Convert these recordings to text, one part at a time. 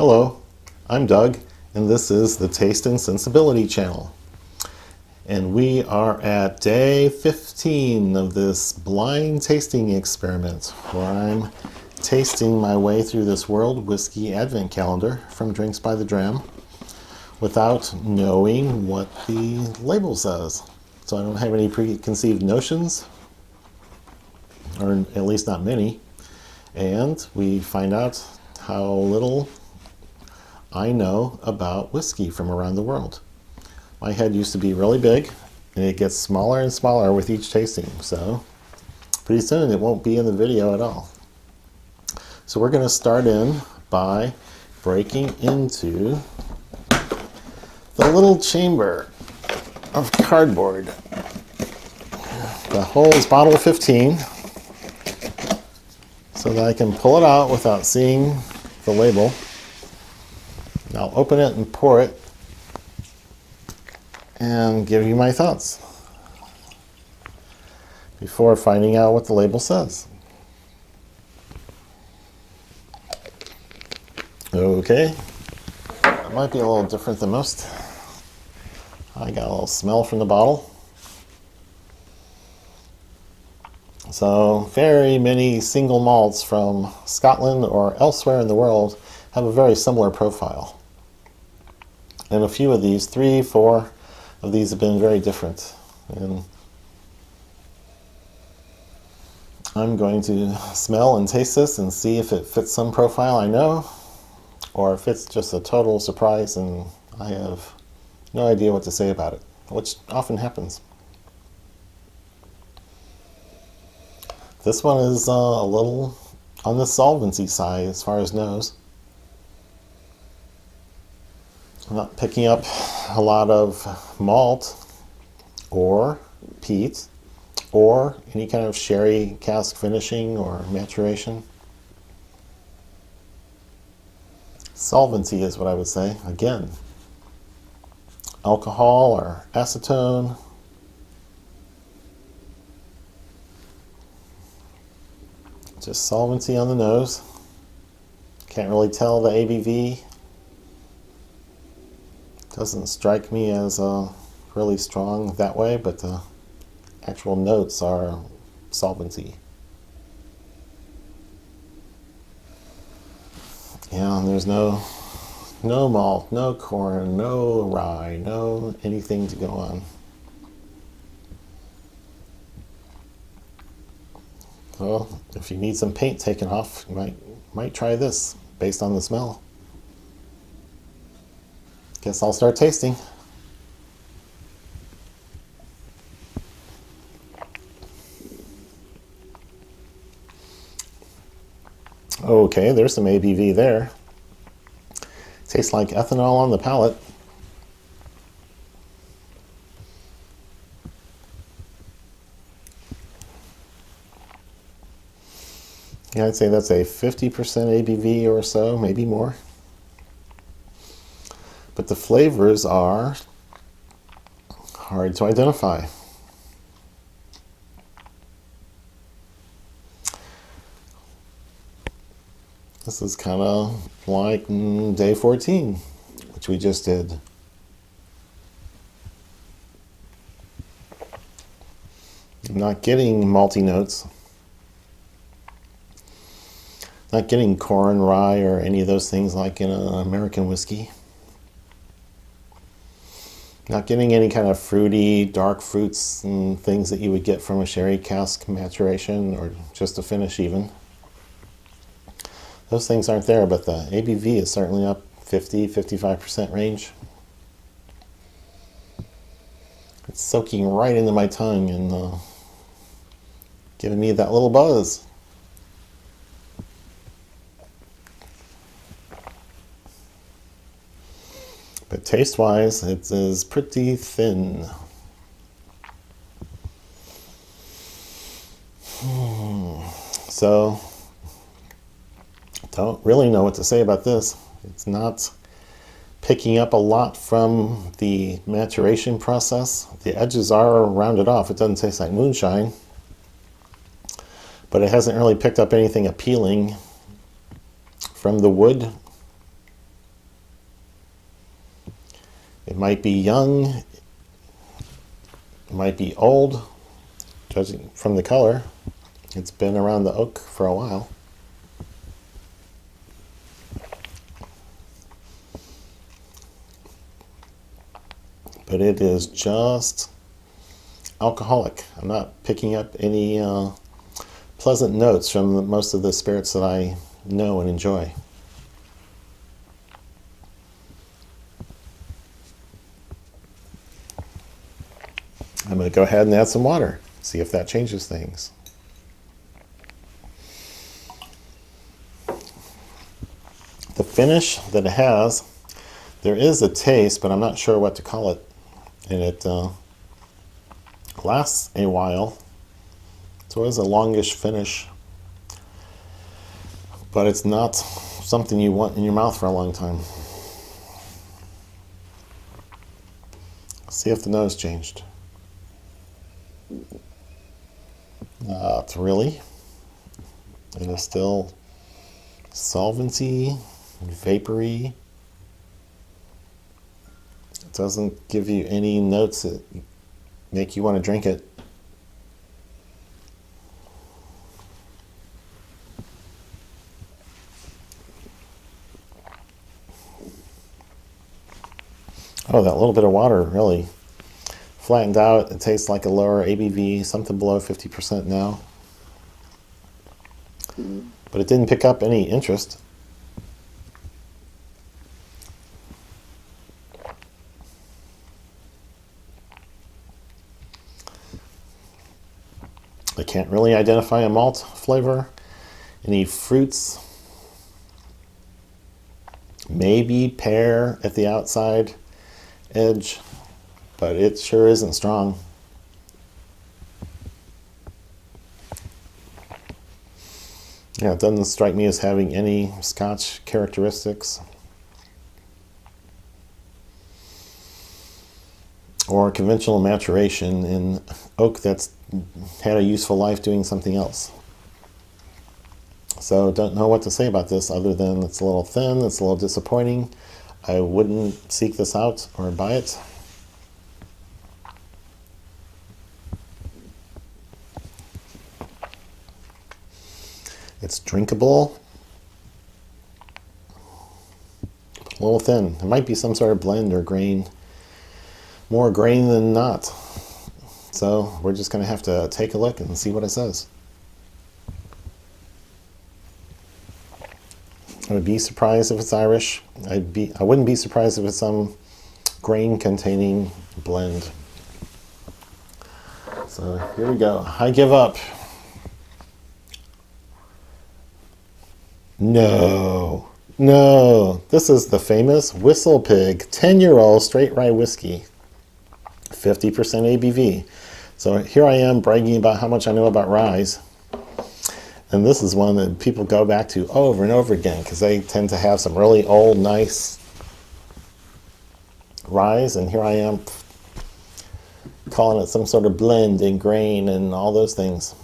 Hello, I'm Doug, and this is the Taste and Sensibility channel. And we are at day 15 of this blind tasting experiment, where I'm tasting my way through this World Whiskey Advent Calendar from Drinks by the Dram without knowing what the label says. So I don't have any preconceived notions, or at least not many. And we find out how little I know about whiskey from around the world. My head used to be really big, and it gets smaller and smaller with each tasting, so pretty soon it won't be in the video at all. So we're going to start in by breaking into the little chamber of cardboard. The hole is bottle 15, so that I can pull it out without seeing the label. I'll open it and pour it and give you my thoughts before finding out what the label says. Okay, it might be a little different than most. I got a little smell from the bottle. So very many single malts from Scotland or elsewhere in the world have a very similar profile. And a few of these, 3, 4 of these have been very different. And I'm going to smell and taste this and see if it fits some profile I know, or if it's just a total surprise and I have no idea what to say about it, which often happens. This one is a little on the solvency side as far as nose. I'm not picking up a lot of malt or peat or any kind of sherry cask finishing or maturation. Solvency is what I would say. Again, alcohol or acetone. Just solvency on the nose. Can't really tell the ABV. Doesn't strike me as really strong that way, but the actual notes are solvency. Yeah, and there's no malt, no corn, no rye, no anything to go on. Well, if you need some paint taken off, you might try this based on the smell. Guess I'll start tasting. Okay, there's some ABV there. Tastes like ethanol on the palate. Yeah, I'd say that's a 50% ABV or so, maybe more. But the flavors are hard to identify. This is kind of like day 14, which we just did. I'm not getting malty notes. Not getting corn, rye, or any of those things like in an American whiskey. Not getting any kind of fruity, dark fruits and things that you would get from a sherry cask maturation or just a finish even. Those things aren't there, but the ABV is certainly up 50-55% range. It's soaking right into my tongue and giving me that little buzz. But taste-wise, it is pretty thin. So, don't really know what to say about this. It's not picking up a lot from the maturation process. The edges are rounded off. It doesn't taste like moonshine. But it hasn't really picked up anything appealing from the wood It might be young, it might be old, judging from the color. It's been around the oak for a while. But it is just alcoholic. I'm not picking up any pleasant notes from most of the spirits that I know and enjoy. I'm going to go ahead and add some water, see if that changes things. The finish that it has, there is a taste, but I'm not sure what to call it. And it lasts a while. It's always a longish finish, but it's not something you want in your mouth for a long time. See if the nose changed. Not really. It is still solvency, vapory. It doesn't give you any notes that make you want to drink it. Oh, that little bit of water really flattened out. It tastes like a lower ABV, something below 50% now. But it didn't pick up any interest. I can't really identify a malt flavor. Any fruits? Maybe pear at the outside edge, but it sure isn't strong. Yeah, it doesn't strike me as having any Scotch characteristics or conventional maturation in oak that's had a useful life doing something else. So don't know what to say about this other than it's a little thin, it's a little disappointing. I wouldn't seek this out or buy it. It's drinkable. A little thin. It might be some sort of blend or grain. More grain than not. So we're just going to have to take a look and see what it says. I would be surprised if it's Irish. I wouldn't be surprised if it's some grain-containing blend. So here we go. I give up. No. This is the famous WhistlePig 10-year-old straight rye whiskey. 50% ABV. So here I am bragging about how much I know about ryes. And this is one that people go back to over and over again because they tend to have some really old, nice ryes. And here I am calling it some sort of blend and grain and all those things.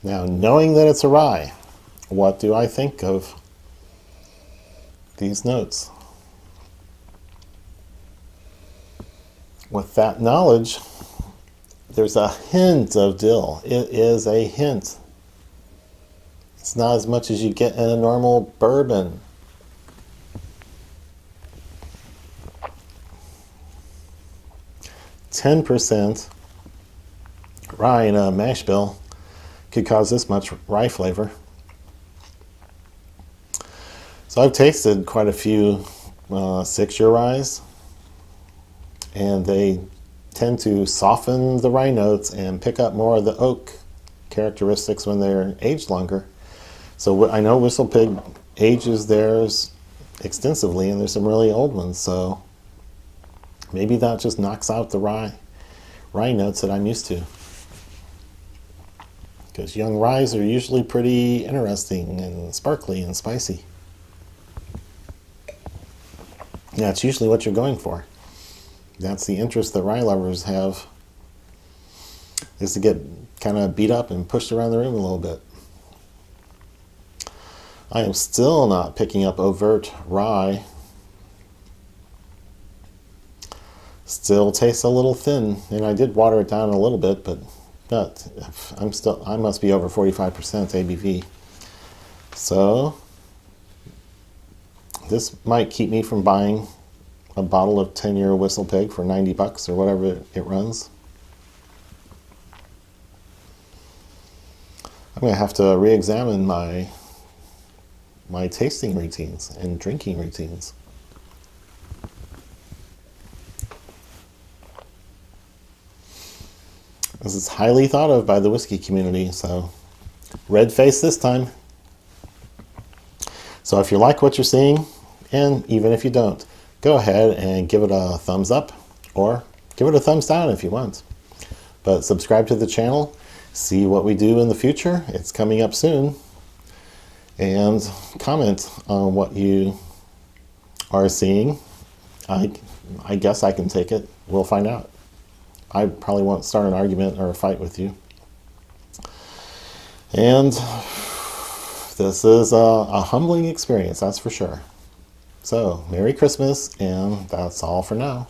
Now, knowing that it's a rye, what do I think of these notes? With that knowledge, there's a hint of dill. It is a hint. It's not as much as you get in a normal bourbon. %, rye in a mash bill could cause this much rye flavor. So I've tasted quite a few 6-year ryes, and they tend to soften the rye notes and pick up more of the oak characteristics when they're aged longer. So I know WhistlePig ages theirs extensively, and there's some really old ones, so maybe that just knocks out the rye notes that I'm used to. Because young ryes are usually pretty interesting and sparkly and spicy. Yeah, it's usually what you're going for. That's the interest that rye lovers have, is to get kind of beat up and pushed around the room a little bit. I am still not picking up overt rye. still tastes a little thin, and I did water it down a little bit, but I must be over 45% ABV. So this might keep me from buying a bottle of 10-year WhistlePig for $90 or whatever it runs. I'm going to have to re-examine my tasting routines and drinking routines. This is highly thought of by the whiskey community, so red face this time. So if you like what you're seeing, and even if you don't, go ahead and give it a thumbs up, or give it a thumbs down if you want. But subscribe to the channel, see what we do in the future. It's coming up soon. And comment on what you are seeing. I guess I can take it. We'll find out. I probably won't start an argument or a fight with you. And this is a humbling experience, that's for sure. So, Merry Christmas, and that's all for now.